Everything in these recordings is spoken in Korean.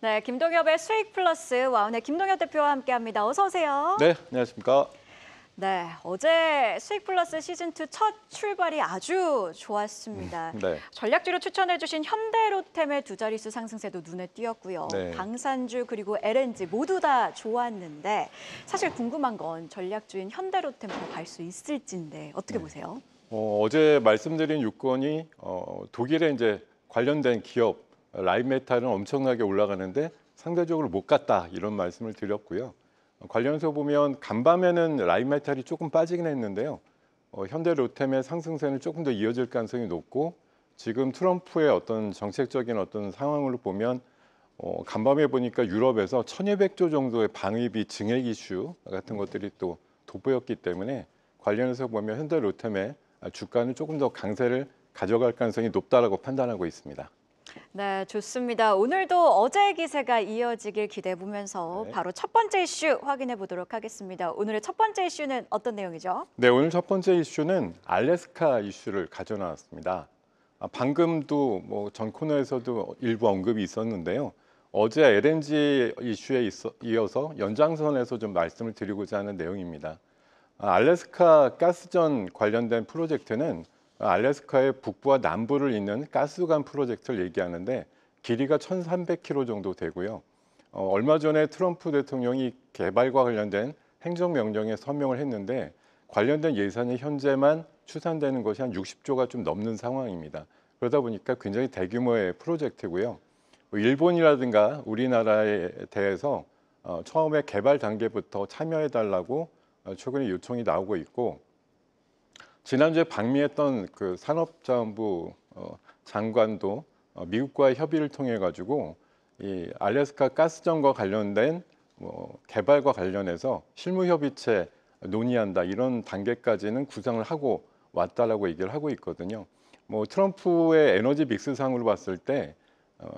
네, 김동엽의 수익 플러스 와운의 김동엽 대표와 함께합니다. 어서 오세요. 네, 안녕하십니까. 네, 어제 수익 플러스 시즌2 첫 출발이 아주 좋았습니다. 네. 전략주로 추천해주신 현대로템의 두 자릿수 상승세도 눈에 띄었고요. 네. 방산주 그리고 LNG 모두 다 좋았는데 사실 궁금한 건 전략주인 현대로템 더 갈 수 있을지인데 어떻게 보세요? 어제 말씀드린 유권이 독일에 이제 관련된 기업 라인메탈은 엄청나게 올라가는데 상대적으로 못 갔다 이런 말씀을 드렸고요. 관련해서 보면 간밤에는 라인메탈이 조금 빠지긴 했는데요. 현대로템의 상승세는 조금 더 이어질 가능성이 높고 지금 트럼프의 어떤 정책적인 어떤 상황으로 보면 간밤에 보니까 유럽에서 1,200조 정도의 방위비 증액 이슈 같은 것들이 또 돋보였기 때문에 관련해서 보면 현대로템의 주가는 조금 더 강세를 가져갈 가능성이 높다라고 판단하고 있습니다. 네, 좋습니다. 오늘도 어제의 기세가 이어지길 기대해 보면서 네. 바로 첫 번째 이슈 확인해 보도록 하겠습니다. 오늘의 첫 번째 이슈는 어떤 내용이죠? 네, 오늘 첫 번째 이슈는 알래스카 이슈를 가져나왔습니다. 방금도 뭐 전 코너에서도 일부 언급이 있었는데요. 어제 LNG 이슈에 이어서 연장선에서 좀 말씀을 드리고자 하는 내용입니다. 알래스카 가스전 관련된 프로젝트는 알래스카의 북부와 남부를 잇는 가스관 프로젝트를 얘기하는데 길이가 1,300km 정도 되고요. 얼마 전에 트럼프 대통령이 개발과 관련된 행정명령에 서명을 했는데 관련된 예산이 현재만 추산되는 것이 한 60조가 좀 넘는 상황입니다. 그러다 보니까 굉장히 대규모의 프로젝트고요. 일본이라든가 우리나라에 대해서 처음에 개발 단계부터 참여해달라고 최근에 요청이 나오고 있고 지난주에 방미했던 그 산업자원부 장관도 미국과의 협의를 통해 가지고 이 알래스카 가스전과 관련된 개발과 관련해서 실무 협의체 논의한다 이런 단계까지는 구상을 하고 왔다라고 얘기를 하고 있거든요. 트럼프의 에너지 믹스상으로 봤을 때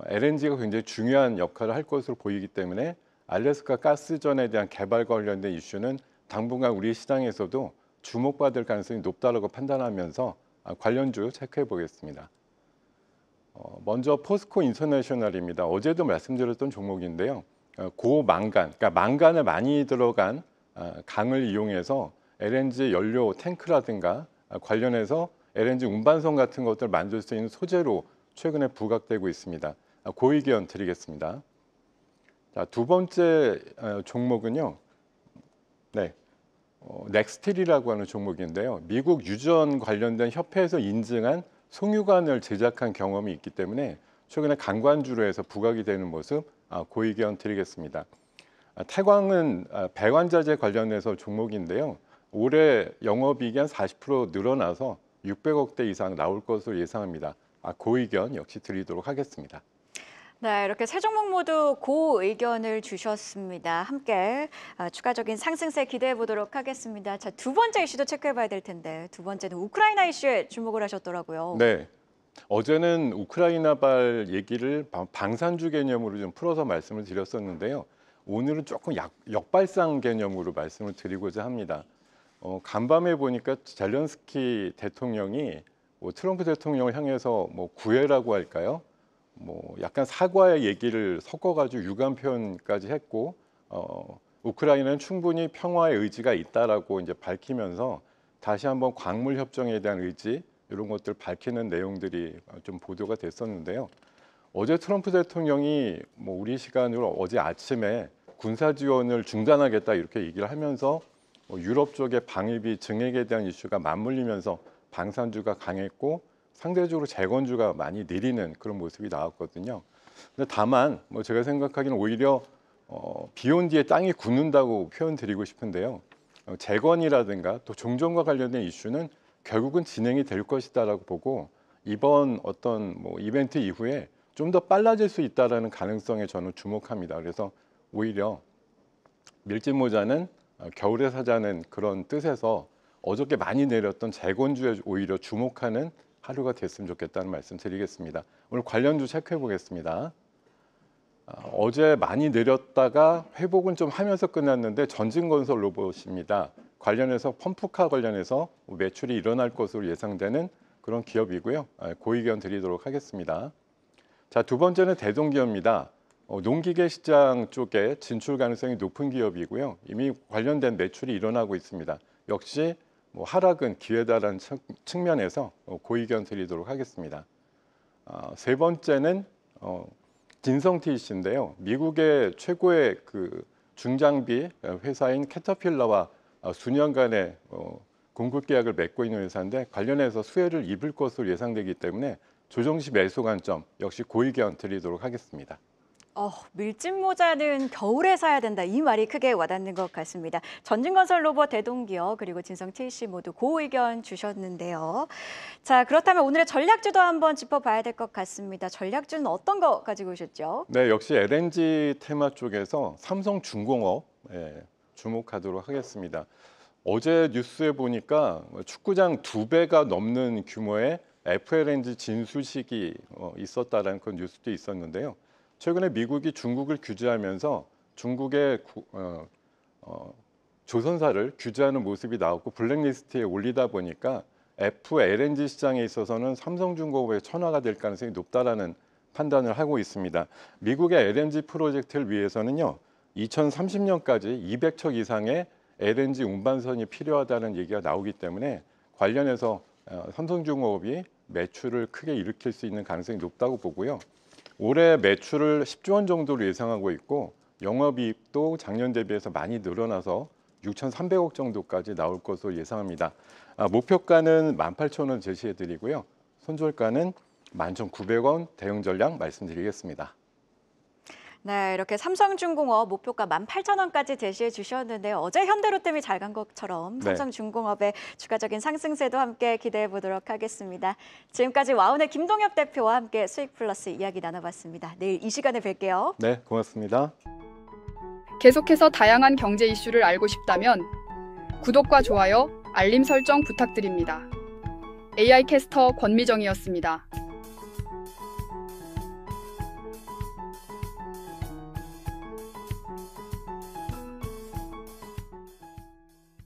LNG가 굉장히 중요한 역할을 할 것으로 보이기 때문에 알래스카 가스전에 대한 개발과 관련된 이슈는 당분간 우리 시장에서도 주목받을 가능성이 높다고 판단하면서 관련주 체크해 보겠습니다. 먼저 포스코 인터내셔널입니다. 어제도 말씀드렸던 종목인데요. 고망간, 그러니까 망간을 많이 들어간 강을 이용해서 LNG 연료 탱크라든가 관련해서 LNG 운반선 같은 것들을 만들 수 있는 소재로 최근에 부각되고 있습니다. 그 의견 드리겠습니다. 자, 두 번째 종목은요. 네. 넥스틸이라고 하는 종목인데요. 미국 유전 관련된 협회에서 인증한 송유관을 제작한 경험이 있기 때문에 최근에 강관주로 해서 부각이 되는 모습 그 의견 드리겠습니다. 태광은 배관자재 관련해서 종목인데요. 올해 영업이익이 한 40% 늘어나서 600억대 이상 나올 것으로 예상합니다. 그 의견 역시 드리도록 하겠습니다. 네, 이렇게 세 종목 모두 고 의견을 주셨습니다. 함께 추가적인 상승세 기대해 보도록 하겠습니다. 자, 두 번째 이슈도 체크해 봐야 될 텐데 두 번째는 우크라이나 이슈에 주목을 하셨더라고요. 네. 어제는 우크라이나발 얘기를 방산주 개념으로 좀 풀어서 말씀을 드렸었는데요. 오늘은 조금 역발상 개념으로 말씀을 드리고자 합니다. 간밤에 보니까 젤렌스키 대통령이 트럼프 대통령을 향해서 구애라고 할까요? 약간 사과의 얘기를 섞어가지고 유감 표현까지 했고 우크라이나는 충분히 평화의 의지가 있다라고 이제 밝히면서 다시 한번 광물 협정에 대한 의지 이런 것들 밝히는 내용들이 좀 보도가 됐었는데요. 어제 트럼프 대통령이 우리 시간으로 어제 아침에 군사 지원을 중단하겠다 이렇게 얘기를 하면서 유럽 쪽의 방위비 증액에 대한 이슈가 맞물리면서 방산주가 강했고 상대적으로 재건주가 많이 내리는 그런 모습이 나왔거든요. 근데 다만 제가 생각하기는 오히려 비온 뒤에 땅이 굳는다고 표현드리고 싶은데요. 재건이라든가 또 종전과 관련된 이슈는 결국은 진행이 될 것이다라고 보고 이번 어떤 이벤트 이후에 좀 더 빨라질 수 있다라는 가능성에 저는 주목합니다. 그래서 오히려 밀짚 모자는 겨울에 사자는 그런 뜻에서 어저께 많이 내렸던 재건주에 오히려 주목하는 하루가 됐으면 좋겠다는 말씀 드리겠습니다. 오늘 관련주 체크해 보겠습니다. 어제 많이 내렸다가 회복은 좀 하면서 끝났는데 전진건설 로봇입니다. 관련해서 펌프카 관련해서 매출이 일어날 것으로 예상되는 그런 기업이고요. 그 의견 드리도록 하겠습니다. 자, 두 번째는 대동기업입니다. 농기계 시장 쪽에 진출 가능성이 높은 기업이고요. 이미 관련된 매출이 일어나고 있습니다. 역시 하락은 기회다라는 측면에서 고의견 드리도록 하겠습니다. 세 번째는 진성 TEC인데요. 미국의 최고의 그 중장비 회사인 캐터필러와 수년간의 공급 계약을 맺고 있는 회사인데 관련해서 수혜를 입을 것으로 예상되기 때문에 조정시 매수 관점 역시 고의견 드리도록 하겠습니다. 밀짚 모자는 겨울에 사야 된다. 이 말이 크게 와닿는 것 같습니다. 전진건설 로봇 대동기업 그리고 진성 TEC 모두 고의견 주셨는데요. 자, 그렇다면 오늘의 전략주도 한번 짚어봐야 될 것 같습니다. 전략주는 어떤 거 가지고 오셨죠? 네, 역시 LNG 테마 쪽에서 삼성중공업 주목하도록 하겠습니다. 어제 뉴스에 보니까 축구장 2배가 넘는 규모의 FLNG 진수식이 있었다라는 그런 뉴스도 있었는데요. 최근에 미국이 중국을 규제하면서 중국의 조선사를 규제하는 모습이 나왔고 블랙리스트에 올리다 보니까 FLNG 시장에 있어서는 삼성중공업의 천하가 될 가능성이 높다라는 판단을 하고 있습니다. 미국의 LNG 프로젝트를 위해서는요, 2030년까지 200척 이상의 LNG 운반선이 필요하다는 얘기가 나오기 때문에 관련해서 삼성중공업이 매출을 크게 일으킬 수 있는 가능성이 높다고 보고요. 올해 매출을 10조 원 정도로 예상하고 있고 영업이익도 작년 대비해서 많이 늘어나서 6,300억 정도까지 나올 것으로 예상합니다. 목표가는 18,000원 제시해드리고요. 손절가는 11,900원 대응 전략 말씀드리겠습니다. 네, 이렇게 삼성중공업 목표가 18,000원까지 제시해 주셨는데 어제 현대로템이 잘 간 것처럼 삼성중공업의 추가적인 상승세도 함께 기대해 보도록 하겠습니다. 지금까지 와운의 김동엽 대표와 함께 수익 플러스 이야기 나눠봤습니다. 내일 이 시간에 뵐게요. 네, 고맙습니다. 계속해서 다양한 경제 이슈를 알고 싶다면 구독과 좋아요, 알림 설정 부탁드립니다. AI 캐스터 권미정이었습니다.